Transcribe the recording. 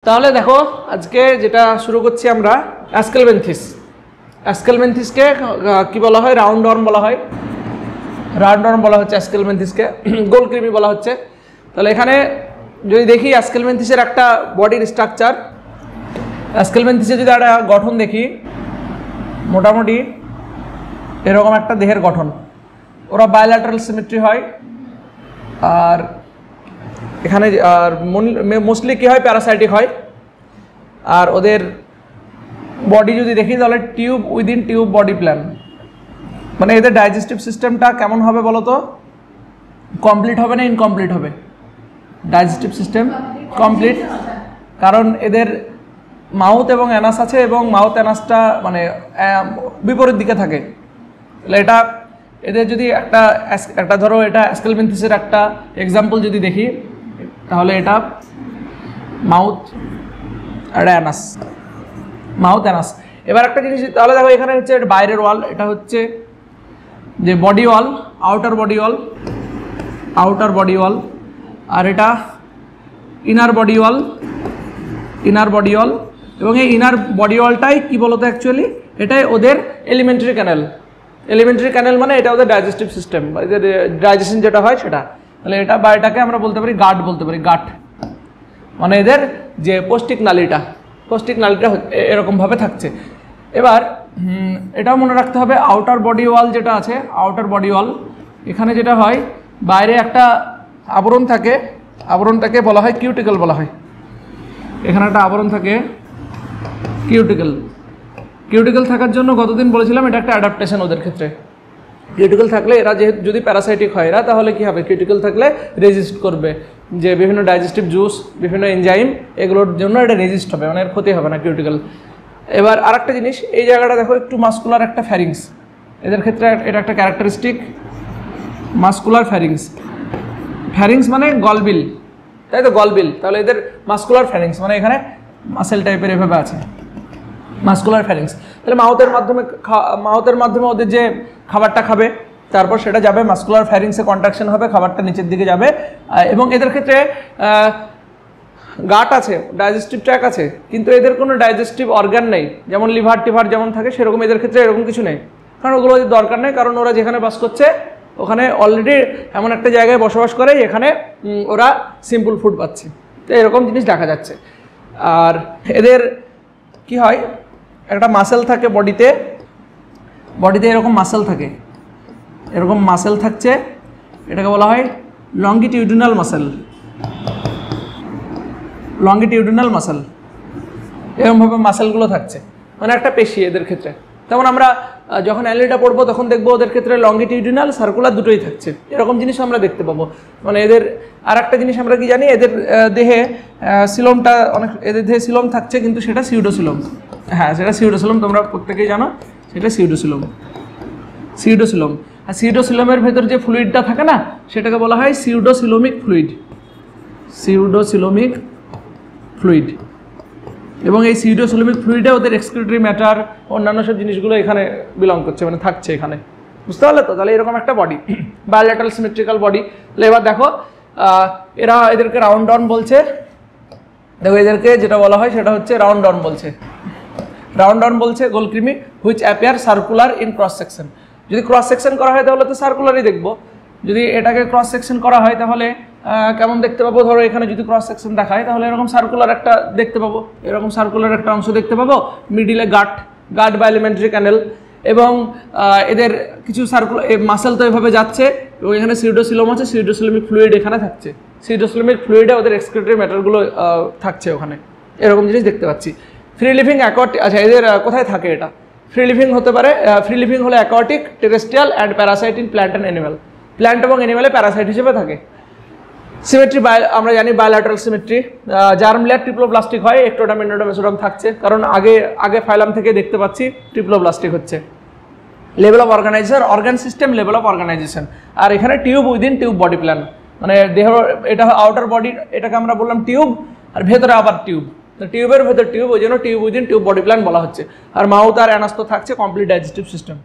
তাহলে দেখো আজকে যেটা শুরু করছি আমরা অ্যাসকেলমেন্থিস। অ্যাসকেলমেন্থিসকে কি বলা হয়? রাউন্ড ওয়ার্ম বলা হয়। রাউন্ড ওয়ার্ম বলা হচ্ছে অ্যাসকেলমেন্থিসকে, গোলকৃমি বলা হচ্ছে। তাহলে এখানে যদি দেখি অ্যাসকেলমেন্থিসের একটা বডির স্ট্রাকচার, অ্যাসকেলমেন্থিসের যদি একটা গঠন দেখি, মোটামুটি এরকম একটা দেহের গঠন। ওরা বায়োল্যাটারাল সিমেট্রি হয়, আর এখানে আর মোস্টলি কী হয়? প্যারাসাইটিক হয়। আর ওদের বডি যদি দেখি তাহলে tube within tube body plan. মানে এদের ডাইজেস্টিভ সিস্টেমটা কেমন হবে বলো তো? কমপ্লিট হবে না ইনকমপ্লিট হবে? ডাইজেস্টিভ সিস্টেম কমপ্লিট, কারণ এদের মাউথ এবং অ্যানাস আছে, এবং মাউথ অ্যানাসটা মানে বিপরীত দিকে থাকে। তাহলে এটা এদের যদি একটা ধরো এটা অ্যাসকেলমেন্থিসের একটা এক্সাম্পল যদি দেখি, তাহলে এটা মাউথ আর অ্যানাস, মাউথ অ্যানাস। এবার একটা জিনিস তাহলে দেখো, এখানে হচ্ছে বাইরের ওয়াল, এটা হচ্ছে যে body wall, outer body wall, outer body wall, আর এটা inner body wall, inner body wall. এবং এই ইনার বডি ওয়ালটাই কী বলতো অ্যাকচুয়ালি? এটাই ওদের এলিমেন্টারি ক্যানেল। এলিমেন্টারি ক্যানেল মানে এটা ওদের ডাইজেস্টিভ সিস্টেম, এদের ডাইজেশন যেটা হয় সেটা। তাহলে এটা বা এটাকে আমরা বলতে পারি গাট, বলতে পারি গাট, মানে এদের যে পৌষ্টিক নালীটা, পৌষ্টিক নালীটা এরকমভাবে থাকছে। এবার এটাও মনে রাখতে হবে, আউটার বডি ওয়াল যেটা আছে, আউটার বডি ওয়াল, এখানে যেটা হয় বাইরে একটা আবরণ থাকে, আবরণটাকে বলা হয় কিউটিকল বলা হয়। এখানে একটা আবরণ থাকে কিউটিকল। কিউটিকল থাকার জন্য গতদিন বলেছিলাম এটা একটা অ্যাডাপ্টেশন ওদের ক্ষেত্রে। কিউটিকল থাকলে এরা যদি প্যারাসাইটিক হয় এরা, তাহলে কী হবে? কিউটিকল থাকলে রেজিস্ট করবে, যে বিভিন্ন ডাইজেস্টিভ জুস, বিভিন্ন এনজাইম, এগুলোর জন্য এটা রেজিস্ট হবে, মানে এর ক্ষতি হবে না কিউটিকল। এবার আরেকটা জিনিস, এই জায়গাটা দেখো একটু মাস্কুলার একটা ফ্যারিংস, এদের ক্ষেত্রে এটা একটা ক্যারেক্টারিস্টিক, মাস্কুলার ফ্যারিংস। ফ্যারিংস মানে গলবিল, তাই তো? গলবিল। তাহলে এদের মাস্কুলার ফ্যারিংস মানে এখানে মাসেল টাইপের এভাবে আছে, মাস্কুলার ফ্যারিংস। তাহলে মাউথের মাধ্যমে ওদের যে খাবারটা খাবে, তারপর সেটা যাবে মাস্কুলার ফ্যারিংসে, কন্ট্রাকশন হবে, খাবারটা নিচের দিকে যাবে। এবং এদের ক্ষেত্রে গাট আছে, ডাইজেস্টিভ ট্র্যাক আছে, কিন্তু এদের কোনো ডাইজেস্টিভ অর্গান নেই। যেমন লিভার টিভার যেমন থাকে সেরকম এদের ক্ষেত্রে এরকম কিছু নেই, কারণ ওগুলো দরকার নেই, কারণ ওরা যেখানে বাস করছে ওখানে অলরেডি এমন একটা জায়গায় বসবাস করে এখানে ওরা সিম্পল ফুড পাচ্ছে। তো এরকম জিনিস দেখা যাচ্ছে। আর এদের কি হয়? একটা মাসেল থাকে বডিতে, বডিতে এরকম মাসেল থাকে, এরকম মাসেল থাকছে, এটাকে বলা হয় লঙ্গিটিউডিনাল মাসেল, লঙ্গিটিউডিনাল মাসেল। এরকমভাবে মাসেলগুলো থাকছে, মানে একটা পেশি এদের ক্ষেত্রে। তেমন আমরা যখন অ্যানালিটা পড়বো তখন দেখবো ওদের ক্ষেত্রে লঙ্গিটিউডিনাল, সার্কুলার দুটোই থাকছে, এরকম জিনিস আমরা দেখতে পাবো। মানে এদের আর একটা জিনিস আমরা কি জানি, এদের দেহে সিলোমটা অনেক, এদের দেহে সিলোম থাকছে, কিন্তু সেটা সিউডোসিলোম। হ্যাঁ, সেটা সিউডোসিলোম, তোমরা প্রত্যেকেই জানো সেটা সিউডোসিলোম, সিউডোসিলোম। আর সিউডোসিলোমের ভেতর যে ফ্লুইডটা থাকে না, সেটাকে বলা হয় সিউডোসিলোমিক ফ্লুইড, সিউডোসিলোমিক ফ্লুইড। এবং এই সিউডোসিলোমিক ফ্লুইডে ওদের এক্সক্রিটরি ম্যাটার, অন্যান্য সব জিনিসগুলো এখানে বিলং করছে, মানে থাকছে এখানে। বুঝতে পারলে তো? তাহলে এরকম একটা বডি, বায়োল্যাটারাল সিমেট্রিক্যাল বডি। তাহলে এবার দেখো এদেরকে রাউন্ড ওয়ার্ম বলছে। দেখো এদেরকে যেটা বলা হয় সেটা হচ্ছে রাউন্ড ওয়ার্ম বলছে, রাউন্ড ওয়ার্ম বলছে গোলকৃমি, which appear circular in cross section. যদি ক্রস সেকশন করা হয় তাহলে তো সার্কুলারই দেখবো, যদি এটাকে ক্রস সেকশন করা হয় তাহলে কেমন দেখতে পাবো? ধরো এখানে যদি ক্রস সেকশন দেখায় তাহলে এরকম সার্কুলার একটা দেখতে পাবো, এরকম সার্কুলার একটা অংশ দেখতে পাবো, মিডিলে গাট, গাট বা এলিমেন্টারি ক্যানেল। এবং এদের কিছু সার্কুলার মাসেল তো এভাবে যাচ্ছে, এবং এখানে সিউডোসিলোম আছে, সিউডোসিলোমিক ফ্লুইড এখানে থাকছে, সিউডোসিলোমিক ফ্লুইডে ওদের এক্সক্রিটরি ম্যাটারগুলো থাকছে ওখানে, এরকম জিনিস দেখতে পাচ্ছি। ফ্রি লিভিং অ্যাকোয়াটিক, আচ্ছা এদের কোথায় থাকে এটা? ফ্রি লিভিং হতে পারে, ফ্রি লিভিং হলে aquatic, terrestrial and Parasite in plant and animal. Plant এবং অ্যানিমালে প্যারাসাইট হিসেবে থাকে। সিমেট্রি আমরা জানি বায়োল্যাটারাল সিমেট্রি, জার্ম লেয়ার ট্রিপ্লোপ্লাস্টিক হয়, একটোডাম এন্ডোডাম মেসোডাম থাকছে, কারণ আগে ফাইলাম থেকে দেখতে পাচ্ছি ট্রিপ্লোপ্লাস্টিক হচ্ছে। Level of organisation, organ system, level of organisation. আর এখানে tube within tube body plan, মানে দেহ, এটা আউটার বডি, এটাকে আমরা বললাম টিউব, আর ভেতরে আবার টিউব, তো টিউবের ভেতর টিউব, ওই জন্য tube within tube body plan বলা হচ্ছে। আর মাউথ আর অ্যানাস তো থাকছে, কমপ্লিট ডাইজেস্টিভ সিস্টেম।